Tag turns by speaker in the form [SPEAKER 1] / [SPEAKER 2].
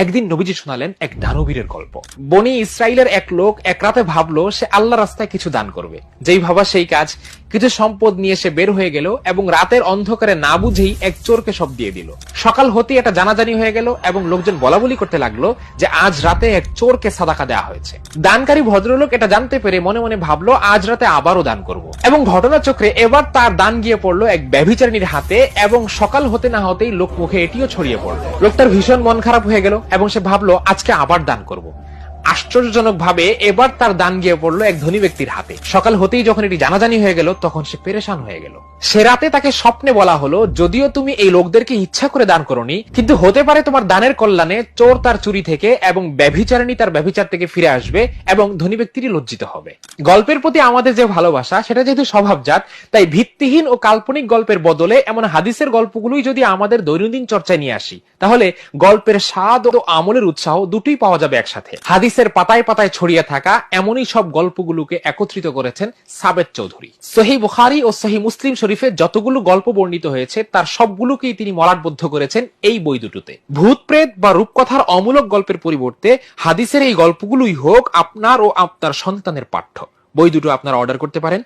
[SPEAKER 1] একদিন নবীজি শোনালেন এক দানবীরের গল্প। বনি ইসরাইলের এক লোক এক রাতে ভাবলো সে আল্লাহ রাস্তায় কিছু দান করবে। যেই ভাবা সেই কাজ, কিছু সম্পদ নিয়ে সে বের হয়ে গেল এবং রাতের অন্ধকারে না বুঝেই এক চোরকে সব দিয়ে দিল। সকাল হতেই এটা জানাজানি হয়ে গেল এবং লোকজন বলাবলি করতে লাগলো যে আজ রাতে এক চোরকে সাদাকা দেওয়া হয়েছে। দানকারী ভদ্রলোক এটা জানতে পেরে মনে মনে ভাবলো আজ রাতে আবারও দান করব। এবং ঘটনাচক্রে এবার তার দান গিয়ে পড়লো এক ব্যভিচারিণীর হাতে এবং সকাল হতে না হতেই লোক মুখে এটিও ছড়িয়ে পড়লো। লোকটার ভীষণ মন খারাপ হয়ে গেল এবং সে ভাবলো আজকে আবার দান করব। আশ্চর্যজনক ভাবে এবার তার দান গিয়ে পড়লো এক ধনী ব্যক্তির হাতে। সকাল হতেই যখন এটি জানাজানি হয়ে গেল তখন সে পেরেশান হয়ে গেল। সে রাতে তাকে স্বপ্নে বলা হলো যদিও তুমি এই লোকদেরকে ইচ্ছা করে দান করোনি, কিন্তু হতে পারে তোমার দানের কল্যাণে চোর তার চুরি থেকে এবং ব্যভিচারিণী তার ব্যভিচার থেকে ফিরে আসবে এবং ধনী ব্যক্তিটি লজ্জিত হবে। গল্পের প্রতি আমাদের যে ভালোবাসা সেটা যেহেতু স্বভাবজাত, তাই ভিত্তিহীন ও কাল্পনিক গল্পের বদলে এমন হাদিসের গল্পগুলোই যদি আমাদের দৈনন্দিন চর্চায় নিয়ে আসি, তাহলে গল্পের স্বাদ ও আমলের উৎসাহ দুটোই পাওয়া যাবে একসাথে। হাদিসের পাতায় পাতায় ছড়িয়ে থাকা এমনই সব গল্পগুলোকে একত্রিত করেছেন সাবেত চৌধুরী। সহিহ বুখারী ও সহিহ মুসলিম শরীফে যতগুলো গল্প বর্ণিত হয়েছে তার সবগুলোকেই তিনি মলাটবদ্ধ করেছেন এই বই দুটোতে। ভূত প্রেত বা রূপকথার অমূলক গল্পের পরিবর্তে হাদিসের এই গল্পগুলোই হোক আপনার ও আপনার সন্তানের পাঠ্য। বই দুটো আপনারা অর্ডার করতে পারেন।